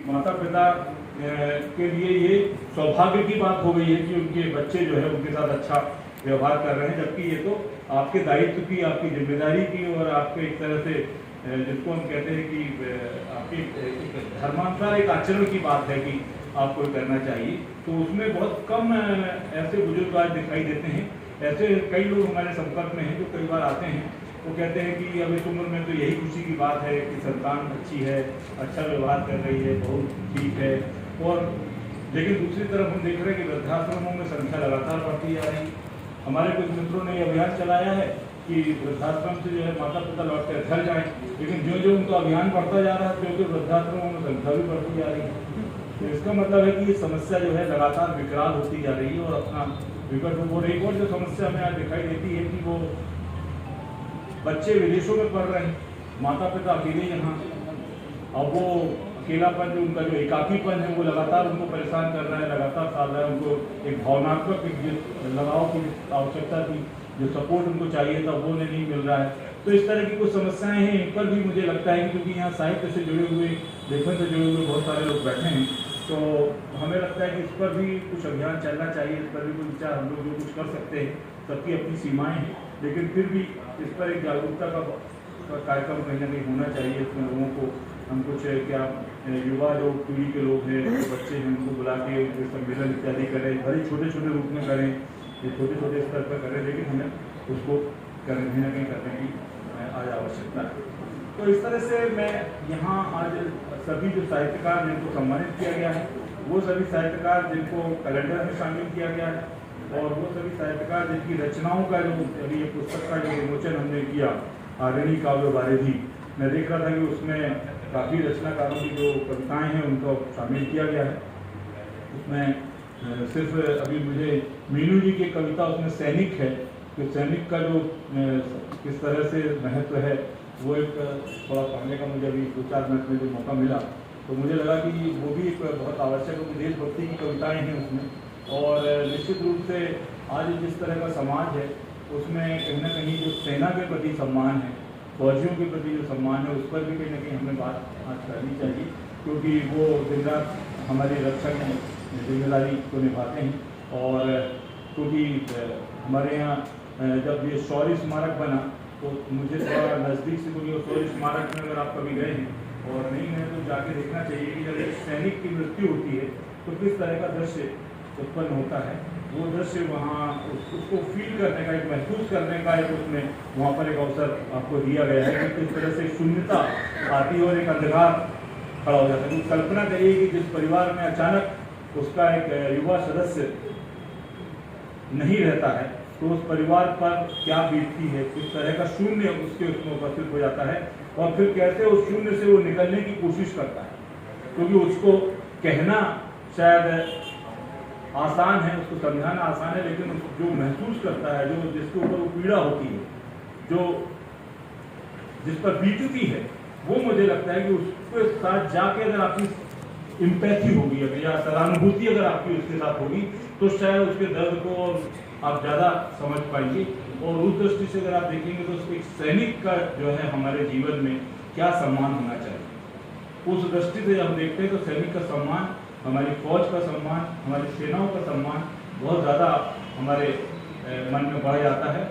माता पिता के लिए ये सौभाग्य की बात हो गई है कि उनके बच्चे जो है उनके साथ अच्छा व्यवहार कर रहे हैं, जबकि ये तो आपके दायित्व की, आपकी जिम्मेदारी की और आपके एक तरह से जिसको हम कहते हैं कि आपकी धर्मानुसार एक आचरण की बात है कि आपको करना चाहिए। तो उसमें बहुत कम ऐसे बुजुर्ग आज दिखाई देते हैं। ऐसे कई लोग हमारे संपर्क में हैं जो कई बार आते हैं, वो कहते हैं कि अब इस उम्र में तो यही खुशी की बात है कि संतान अच्छी है, अच्छा व्यवहार कर रही है, बहुत ठीक है। और लेकिन दूसरी तरफ हम देख रहे हैं कि वृद्धाश्रमों में संख्या लगातार बढ़ती जा रही है। हमारे कुछ मित्रों ने ये अभियान चलाया है कि वृद्धाश्रम से जो है माता पिता लौट कर घर जाएं, लेकिन जो जो उनका अभियान बढ़ता जा रहा है क्योंकि वृद्धाश्रमों में संख्या भी बढ़ती जा रही है। तो इसका मतलब है कि ये समस्या जो है लगातार विकराल होती जा रही है और अपना विकट रूप। और एक और जो समस्या हमें आज दिखाई देती है कि वो बच्चे विदेशों में पढ़ रहे हैं, माता पिता अकेले यहाँ, अब वो अकेलापन जो उनका जो एकाकीपन है वो लगातार उनको परेशान कर रहा है, लगातार साल रहा है। उनको एक भावनात्मक लगाव की आवश्यकता थी, जो सपोर्ट उनको चाहिए था वो नहीं मिल रहा है। तो इस तरह की कुछ समस्याएं हैं, इन पर भी मुझे लगता है कि क्योंकि यहाँ साहित्य से जुड़े हुए, लेखन से जुड़े हुए बहुत सारे लोग बैठे हैं, तो हमें लगता है कि इस पर भी कुछ अभियान चलना चाहिए, इस पर भी कुछ विचार हम लोग जो कुछ कर सकते हैं। सबकी अपनी सीमाएं हैं, लेकिन फिर भी इस पर एक जागरूकता का कार्यक्रम कहीं ना कहीं होना चाहिए। इसमें लोगों को हम कुछ क्या युवा जो पीढ़ी के लोग हैं, जो बच्चे हैं, उनको बुला के उनके सम्मेलन इत्यादि करें, भले छोटे छोटे रूप में करें, ये छोटे छोटे स्तर पर करें, लेकिन हमें उसको कहीं ना कहीं करने की आज आवश्यकता है। तो इस तरह से मैं यहाँ आज सभी जो साहित्यकार जिनको सम्मानित किया गया है, वो सभी साहित्यकार जिनको कैलेंडर में शामिल किया गया है, और वो सभी साहित्यकार जिनकी रचनाओं का जो अभी ये पुस्तक का जो विमोचन हमने किया, आगनी काव्य वारिधि, मैं देख रहा था कि उसमें काफ़ी रचनाकारों की जो कविताएं हैं उनको शामिल किया गया है। उसमें सिर्फ अभी मुझे मीनू जी की कविता उसमें सैनिक है, तो सैनिक का जो किस तरह से महत्व है वो एक थोड़ा पढ़ने का मुझे अभी 2-4 मिनट में जो मौका मिला, तो मुझे लगा कि वो भी एक बहुत आवश्यक है। देशभक्ति की कविताएँ हैं उसमें, और निश्चित रूप से आज जिस तरह का समाज है उसमें कहीं ना कहीं जो सेना के प्रति सम्मान है, फौजियों के प्रति जो सम्मान है, उस पर भी कहीं ना कहीं हमें बात आज करनी चाहिए, क्योंकि वो दिन रात हमारी रक्षा की जिम्मेदारी को निभाते हैं। और क्योंकि हमारे यहाँ जब ये शौर्य स्मारक बना तो मुझे थोड़ा नज़दीक से, क्योंकि शौर्य स्मारक में अगर आप कभी गए हैं और नहीं गए तो जाके देखना चाहिए कि जब एक सैनिक की मृत्यु होती है तो किस तरह का दृश्य उत्पन्न होता है। वो दृश्य वहाँ उसको फील करने का, एक महसूस करने का एक उसमें वहाँ पर एक अवसर आपको दिया गया है कि किस तरह से शून्यता आती है और एक अंधकार खड़ा हो जाता है। तो कल्पना करिए कि जिस परिवार में अचानक उसका एक युवा सदस्य नहीं रहता है तो उस परिवार पर क्या बीतती है, किस तरह का शून्य उसके उसमें उपस्थित हो जाता है, और फिर कैसे उस शून्य से वो निकलने की कोशिश करता है। क्योंकि उसको कहना शायद आसान है, उसको समझाना आसान है, लेकिन जो महसूस करता है, जो जिसके ऊपर वो पीड़ा होती है, जो जिस पर बीतती है, वो मुझे लगता है कि उसके साथ जाके अगर आपकी इम्पैथी होगी या सहानुभूति अगर आपकी उसके साथ होगी तो शायद उसके दर्द को आप ज़्यादा समझ पाएंगे। और उस दृष्टि से अगर आप देखेंगे तो एक सैनिक का जो है हमारे जीवन में क्या सम्मान होना चाहिए, उस दृष्टि से हम देखते हैं तो सैनिक का सम्मान, हमारी फौज का सम्मान, हमारी सेनाओं का सम्मान बहुत ज़्यादा हमारे मन में बढ़ जाता है।